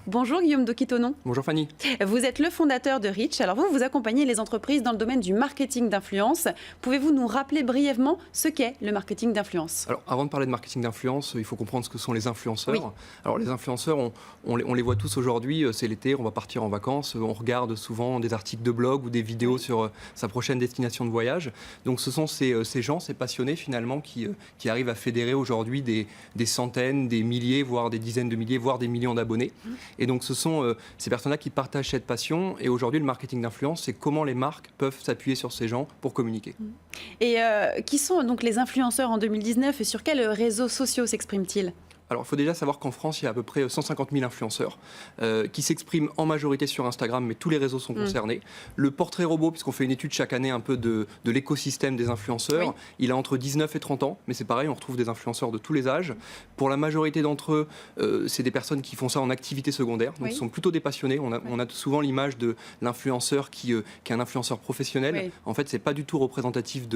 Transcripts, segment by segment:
Bonjour Guillaume Doki-Tonon. Bonjour Fanny. Vous êtes le fondateur de Reach. Alors vous accompagnez les entreprises dans le domaine du marketing d'influence. Pouvez-vous nous rappeler brièvement ce qu'est le marketing d'influence? Alors avant de parler de marketing d'influence, il faut comprendre ce que sont les influenceurs. Oui. Alors les influenceurs, on les voit tous aujourd'hui, c'est l'été, on va partir en vacances, on regarde souvent des articles de blog ou des vidéos sur sa prochaine destination de voyage. Donc ce sont ces gens, ces passionnés finalement qui arrivent à fédérer aujourd'hui des centaines, des milliers, voire des dizaines de milliers, voire des millions d'abonnés. Et donc ce sont ces personnes-là qui partagent cette passion. Et aujourd'hui, le marketing d'influence, c'est comment les marques peuvent s'appuyer sur ces gens pour communiquer. Et qui sont donc les influenceurs en 2019 et sur quels réseaux sociaux s'expriment-ils? Alors, il faut déjà savoir qu'en France, il y a à peu près 150 000 influenceurs qui s'expriment en majorité sur Instagram, mais tous les réseaux sont concernés. Le portrait robot, puisqu'on fait une étude chaque année un peu de l'écosystème des influenceurs, oui. Il a entre 19 et 30 ans, mais c'est pareil, on retrouve des influenceurs de tous les âges. Pour la majorité d'entre eux, c'est des personnes qui font ça en activité secondaire, donc ce sont plutôt des passionnés. On a souvent l'image de l'influenceur qui est un influenceur professionnel. Oui. En fait, c'est pas du tout représentatif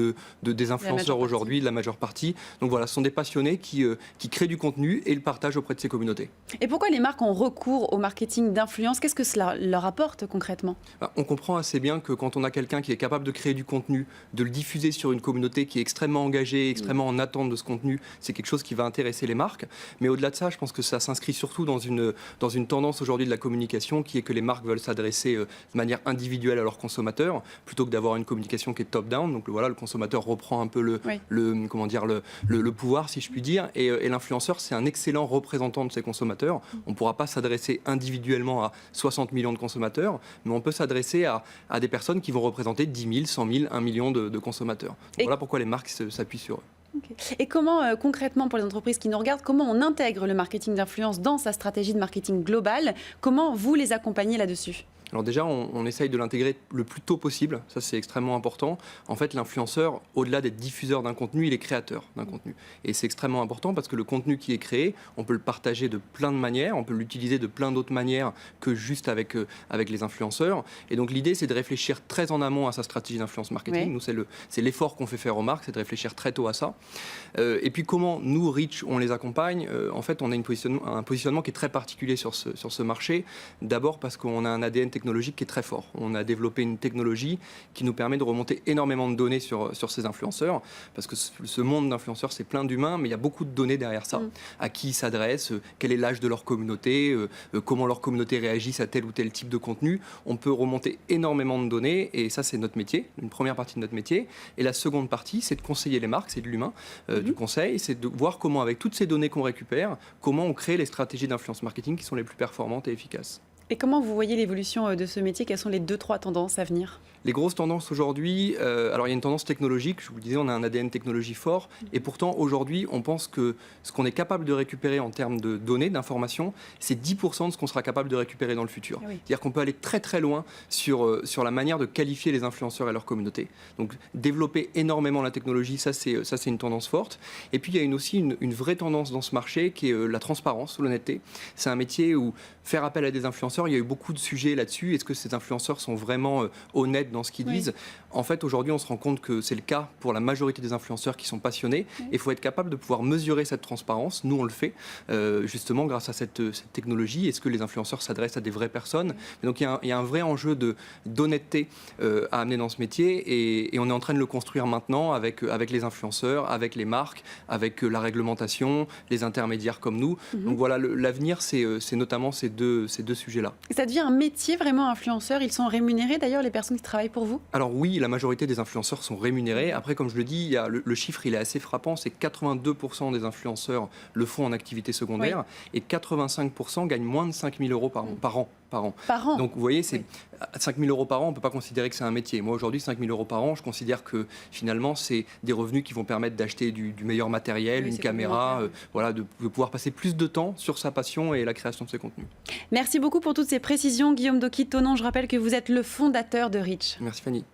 des influenceurs aujourd'hui, de la majeure partie. Donc voilà, ce sont des passionnés qui créent du contenu et le partage auprès de ses communautés. Et pourquoi les marques ont recours au marketing d'influence? Qu'est-ce que cela leur apporte concrètement? On comprend assez bien que quand on a quelqu'un qui est capable de créer du contenu, de le diffuser sur une communauté qui est extrêmement engagée, extrêmement en attente de ce contenu, c'est quelque chose qui va intéresser les marques. Mais au-delà de ça, je pense que ça s'inscrit surtout dans une tendance aujourd'hui de la communication qui est que les marques veulent s'adresser de manière individuelle à leurs consommateurs plutôt que d'avoir une communication qui est top-down. Donc voilà, le consommateur reprend un peu le pouvoir, si je puis dire. Et l'influenceur, c'est un excellent représentant de ses consommateurs. On ne pourra pas s'adresser individuellement à 60 millions de consommateurs, mais on peut s'adresser à des personnes qui vont représenter 10 000, 100 000, 1 million de consommateurs. Voilà pourquoi les marques s'appuient sur eux. Okay. Et comment, concrètement, pour les entreprises qui nous regardent, comment on intègre le marketing d'influence dans sa stratégie de marketing globale? Comment vous les accompagnez là-dessus? Alors déjà, on essaye de l'intégrer le plus tôt possible, ça c'est extrêmement important. En fait, l'influenceur, au-delà d'être diffuseur d'un contenu, il est créateur d'un contenu. Et c'est extrêmement important parce que le contenu qui est créé, on peut le partager de plein de manières, on peut l'utiliser de plein d'autres manières que juste avec les influenceurs. Et donc l'idée, c'est de réfléchir très en amont à sa stratégie d'influence marketing. Oui. Nous, c'est l'effort qu'on fait faire aux marques, c'est de réfléchir très tôt à ça. Et puis comment nous, Reach, on les accompagne? En fait, on a un positionnement qui est très particulier sur ce marché. D'abord parce qu'on a un ADN technologique qui est très fort. On a développé une technologie qui nous permet de remonter énormément de données sur ces influenceurs, parce que ce monde d'influenceurs, c'est plein d'humains, mais il y a beaucoup de données derrière ça. À qui ils s'adressent, quel est l'âge de leur communauté, comment leur communauté réagissent à tel ou tel type de contenu. On peut remonter énormément de données, et ça, c'est notre métier, une première partie de notre métier. Et la seconde partie, c'est de conseiller les marques, c'est de l'humain, du conseil, c'est de voir comment, avec toutes ces données qu'on récupère, comment on crée les stratégies d'influence marketing qui sont les plus performantes et efficaces. Et comment vous voyez l'évolution de ce métier? Quelles sont les 2-3 tendances à venir? Les grosses tendances aujourd'hui, alors il y a une tendance technologique, je vous le disais, on a un ADN technologie fort, et pourtant aujourd'hui on pense que ce qu'on est capable de récupérer en termes de données, d'informations, c'est 10% de ce qu'on sera capable de récupérer dans le futur. Oui. C'est-à-dire qu'on peut aller très très loin sur la manière de qualifier les influenceurs et leur communauté. Donc développer énormément la technologie, ça c'est une tendance forte. Et puis il y a aussi une vraie tendance dans ce marché qui est la transparence, l'honnêteté. C'est un métier où faire appel à des influenceurs, il y a eu beaucoup de sujets là-dessus. Est-ce que ces influenceurs sont vraiment honnêtes dans ce qu'ils disent? En fait, aujourd'hui, on se rend compte que c'est le cas pour la majorité des influenceurs qui sont passionnés. Et il faut être capable de pouvoir mesurer cette transparence. Nous, on le fait, justement, grâce à cette technologie. Est-ce que les influenceurs s'adressent à des vraies personnes? Et donc, il y a un vrai enjeu d'honnêteté à amener dans ce métier. Et on est en train de le construire maintenant avec les influenceurs, avec les marques, avec la réglementation, les intermédiaires comme nous. Donc voilà, l'avenir, c'est notamment ces deux sujets-là. Ça devient un métier vraiment influenceur? Ils sont rémunérés d'ailleurs, les personnes qui travaillent pour vous? Alors oui, la majorité des influenceurs sont rémunérés. Après, comme je le dis, le chiffre il est assez frappant, c'est 82% des influenceurs le font en activité secondaire, et 85% gagnent moins de 5 000 euros par an. Donc vous voyez, à 5 000 euros par an, on ne peut pas considérer que c'est un métier. Moi aujourd'hui, 5 000 euros par an, je considère que finalement c'est des revenus qui vont permettre d'acheter du meilleur matériel, une caméra, de pouvoir passer plus de temps sur sa passion et la création de ses contenus. Merci beaucoup pour toutes ces précisions, Guillaume Doki-Tonon. Je rappelle que vous êtes le fondateur de Reach. Merci Fanny.